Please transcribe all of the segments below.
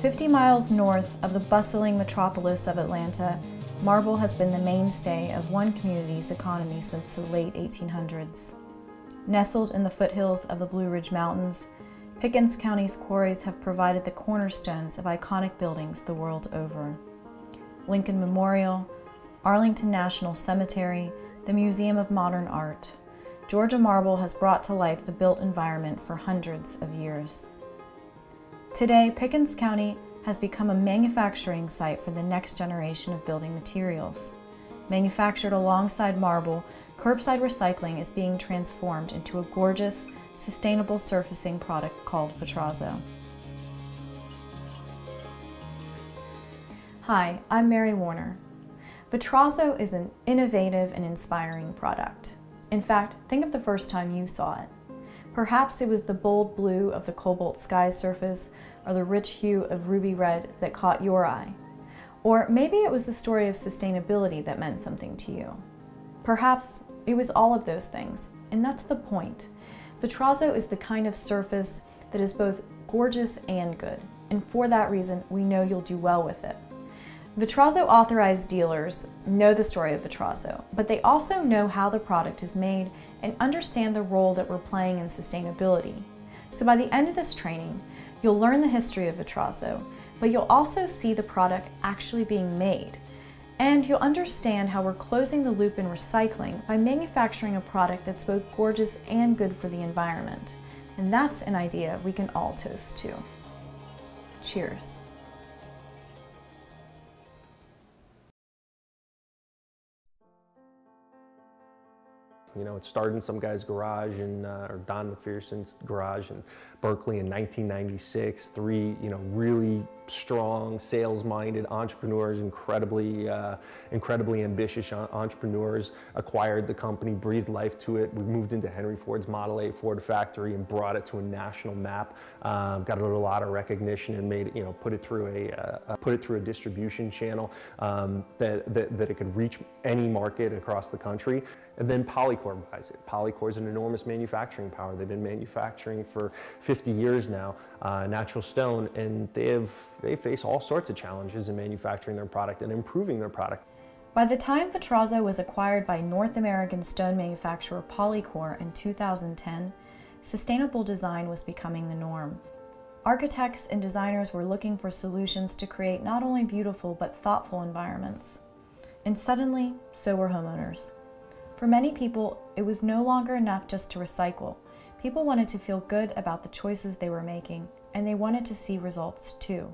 "50 miles north of the bustling metropolis of Atlanta, marble has been the mainstay of one community's economy since the late 1800s. Nestled in the foothills of the Blue Ridge Mountains, Pickens County's quarries have provided the cornerstones of iconic buildings the world over. Lincoln Memorial, Arlington National Cemetery, the Museum of Modern Art. Georgia marble has brought to life the built environment for hundreds of years. Today, Pickens County has become a manufacturing site for the next generation of building materials. Manufactured alongside marble, curbside recycling is being transformed into a gorgeous, sustainable surfacing product called Vetrazzo. Hi, I'm Mary Warner. Vetrazzo is an innovative and inspiring product. In fact, think of the first time you saw it. Perhaps it was the bold blue of the cobalt sky's surface, or the rich hue of ruby red that caught your eye. Or maybe it was the story of sustainability that meant something to you. Perhaps it was all of those things, and that's the point. Vetrazzo is the kind of surface that is both gorgeous and good, and for that reason, we know you'll do well with it. Vetrazzo authorized dealers know the story of Vetrazzo, but they also know how the product is made and understand the role that we're playing in sustainability. So by the end of this training, you'll learn the history of Vetrazzo, but you'll also see the product actually being made. And you'll understand how we're closing the loop in recycling by manufacturing a product that's both gorgeous and good for the environment. And that's an idea we can all toast to. Cheers. You know, it started in some guy's garage or Don McPherson's garage in Berkeley in 1996. Three, really strong, sales-minded entrepreneurs, incredibly ambitious entrepreneurs, acquired the company, breathed life to it. We moved into Henry Ford's Model A Ford factory and brought it to a national map. Got a lot of recognition and made it, put it through a distribution channel that it could reach any market across the country. And then Polycor buys it. Polycor is an enormous manufacturing power. They've been manufacturing for 50 years now, natural stone, and they face all sorts of challenges in manufacturing their product and improving their product. By the time Vetrazzo was acquired by North American stone manufacturer Polycor in 2010, sustainable design was becoming the norm. Architects and designers were looking for solutions to create not only beautiful but thoughtful environments. And suddenly, so were homeowners. For many people, it was no longer enough just to recycle. People wanted to feel good about the choices they were making, and they wanted to see results too.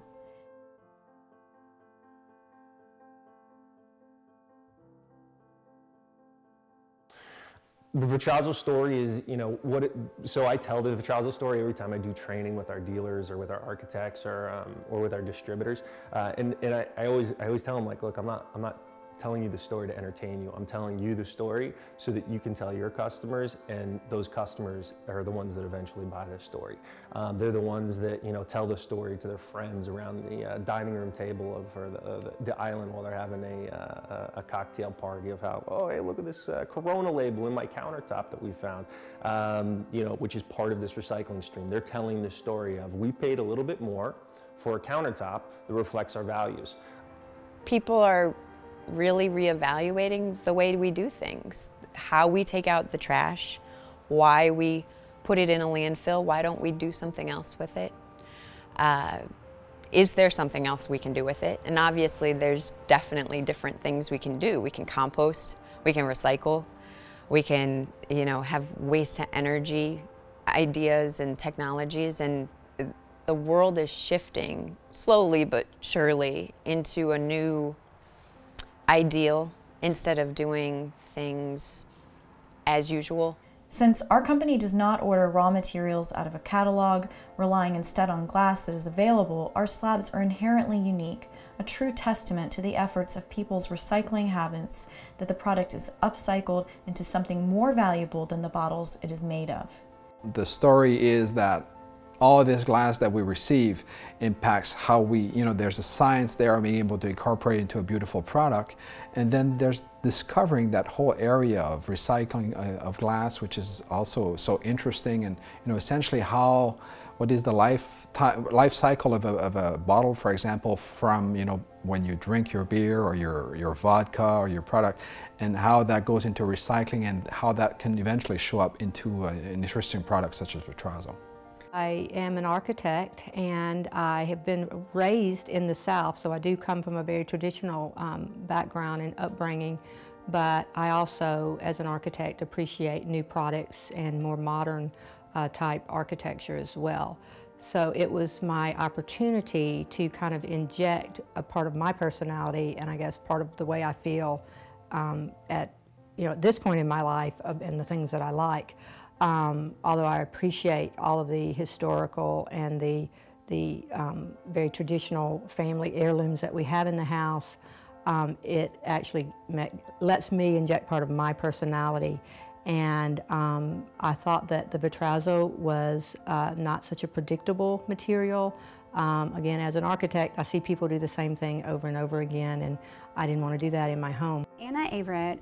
The Vetrazzo story is, so I tell the Vetrazzo story every time I do training with our dealers or with our architects or with our distributors, and I always tell them, like, look, I'm not telling you the story to entertain you. I'm telling you the story so that you can tell your customers, and those customers are the ones that eventually buy the story. They're the ones that tell the story to their friends around the dining room table or the island while they're having a cocktail party of how, oh, hey, look at this Corona label in my countertop that we found, which is part of this recycling stream. They're telling the story of, we paid a little bit more for a countertop that reflects our values. People are really reevaluating the way we do things, how we take out the trash, why we put it in a landfill, why don't we do something else with it? Is there something else we can do with it? And obviously there's definitely different things we can do. We can compost, we can recycle, we can have waste to energy ideas and technologies, and the world is shifting slowly but surely into a new ideal instead of doing things as usual. Since our company does not order raw materials out of a catalog, relying instead on glass that is available, our slabs are inherently unique, a true testament to the efforts of people's recycling habits, that the product is upcycled into something more valuable than the bottles it is made of. The story is that all this glass that we receive impacts how we, you know, there's a science there of being able to incorporate into a beautiful product. And then there's discovering that whole area of recycling of glass, which is also so interesting. And, you know, essentially what is the life cycle of a bottle, for example, from, you know, when you drink your beer or your vodka or your product, and how that goes into recycling and how that can eventually show up into an interesting product such as Vetrazzo. I am an architect, and I have been raised in the South, so I do come from a very traditional background and upbringing, but I also, as an architect, appreciate new products and more modern type architecture as well. So it was my opportunity to kind of inject a part of my personality, and I guess part of the way I feel at this point in my life and the things that I like. Although I appreciate all of the historical and the very traditional family heirlooms that we have in the house, it actually lets me inject part of my personality. And I thought that the Vetrazzo was not such a predictable material. Again, as an architect, I see people do the same thing over and over again, and I didn't want to do that in my home. Anna Averett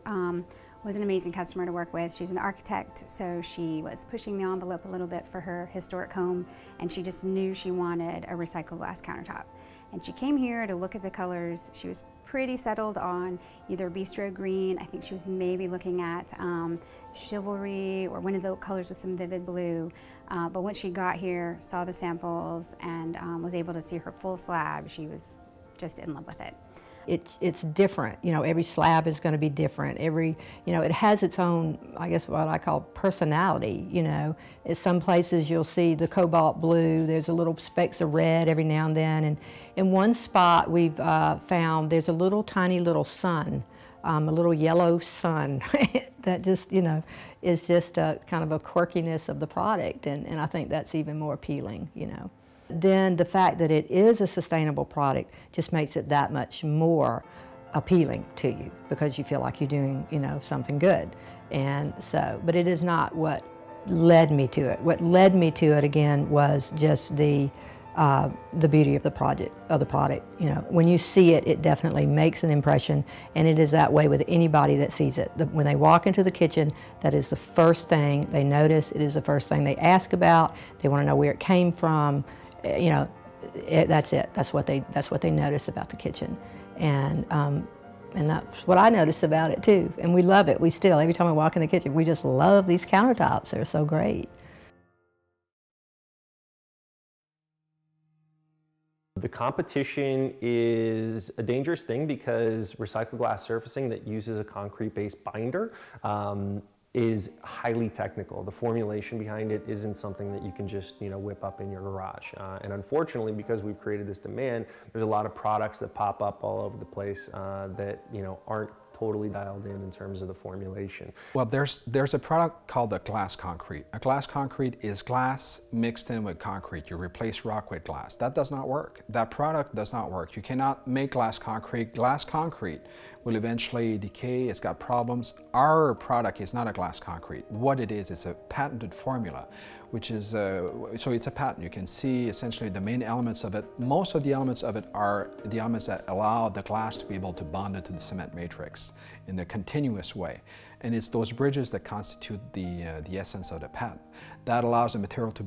was an amazing customer to work with. She's an architect, so she was pushing the envelope a little bit for her historic home, and she just knew she wanted a recycled glass countertop. And she came here to look at the colors. She was pretty settled on either bistro green. I think she was maybe looking at chivalry or one of the colors with some vivid blue. But once she got here, saw the samples, and was able to see her full slab, she was just in love with it. It's different, you know, every slab is going to be different. It has its own, I guess what I call personality, you know. In some places you'll see the cobalt blue, there's a little specks of red every now and then, and in one spot we've found there's a little tiny little sun, a little yellow sun that just, you know, is just a kind of a quirkiness of the product, and I think that's even more appealing, you know. Then the fact that it is a sustainable product just makes it that much more appealing to you, because you feel like you're doing, you know, something good. And so, but it is not what led me to it. What led me to it again was just the beauty of the product. You know, when you see it, it definitely makes an impression, and it is that way with anybody that sees it. When they walk into the kitchen, that is the first thing they notice. It is the first thing they ask about. They want to know where it came from. You know, that's it. That's what they notice about the kitchen, and that's what I notice about it too. And we love it. We still, every time we walk in the kitchen, we just love these countertops. They're so great. The competition is a dangerous thing because recycled glass surfacing that uses a concrete-based binder is highly technical. The formulation behind it isn't something that you can just, you know, whip up in your garage. And unfortunately, because we've created this demand, there's a lot of products that pop up all over the place that, you know, aren't totally dialed in terms of the formulation. Well, there's a product called a glass concrete. A glass concrete is glass mixed in with concrete. You replace rock with glass. That does not work. That product does not work. You cannot make glass concrete. Glass concrete will eventually decay. It's got problems. Our product is not a glass concrete. What it is a patented formula, which is, so it's a patent. You can see essentially the main elements of it. Most of the elements of it are the elements that allow the glass to be able to bond into the cement matrix in a continuous way. And it's those bridges that constitute the essence of the patent. That allows the material to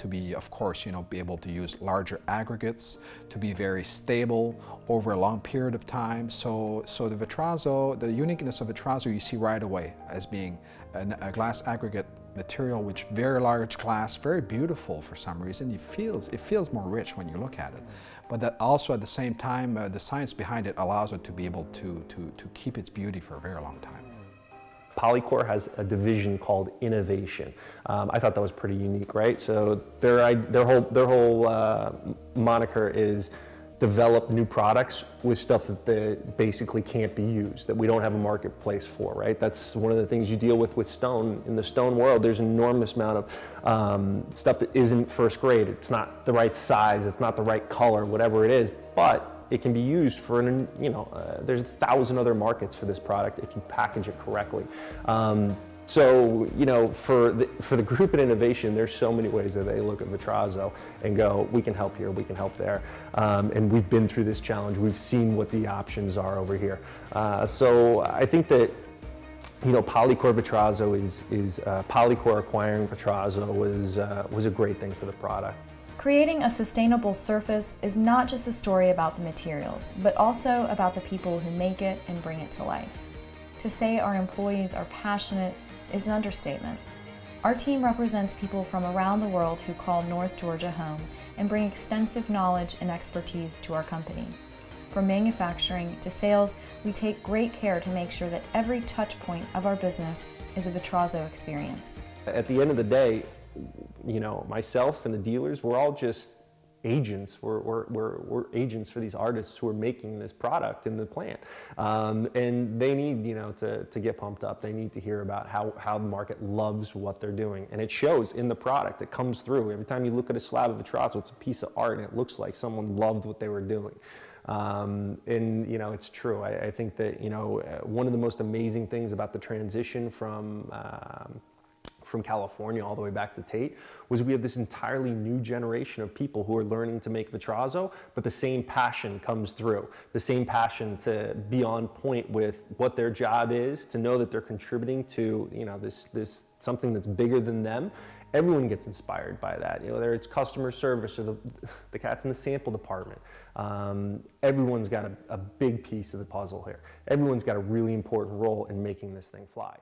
be, of course, you know, be able to use larger aggregates, to be very stable over a long period of time. So the Vetrazzo, the uniqueness of Vetrazzo you see right away as being a glass aggregate material, which very large glass, very beautiful for some reason. It feels more rich when you look at it. But that also at the same time, the science behind it allows it to be able to keep its beauty for a very long time. Polycore has a division called innovation. I thought that was pretty unique, right? So their whole moniker is develop new products with stuff that basically can't be used, that we don't have a marketplace for, right? That's one of the things you deal with stone. In the stone world, there's an enormous amount of stuff that isn't first grade. It's not the right size, it's not the right color, whatever it is, but it can be used for, there's 1,000 other markets for this product if you package it correctly. So, you know, for the group at Innovation, there's so many ways that they look at Vetrazzo and go, we can help here, we can help there. And we've been through this challenge. We've seen what the options are over here. So I think that, you know, Polycore Vetrazzo Polycore acquiring Vetrazzo was a great thing for the product. Creating a sustainable surface is not just a story about the materials, but also about the people who make it and bring it to life. To say our employees are passionate is an understatement. Our team represents people from around the world who call North Georgia home and bring extensive knowledge and expertise to our company. From manufacturing to sales, we take great care to make sure that every touch point of our business is a Vetrazzo experience. At the end of the day, you know, myself and the dealers, we're all just agents. We're agents for these artists who are making this product in the plant. And they need, you know, to get pumped up. They need to hear about how the market loves what they're doing. And it shows in the product. It comes through. Every time you look at a slab of Vetrazzo, it's a piece of art and it looks like someone loved what they were doing. And, you know, it's true. I think that, you know, one of the most amazing things about the transition from California all the way back to Tate was we have this entirely new generation of people who are learning to make Vetrazzo, but the same passion comes through. The same passion to be on point with what their job is, to know that they're contributing to, you know, this something that's bigger than them. Everyone gets inspired by that. You know, whether it's customer service or the cats in the sample department. Everyone's got a big piece of the puzzle here. Everyone's got a really important role in making this thing fly.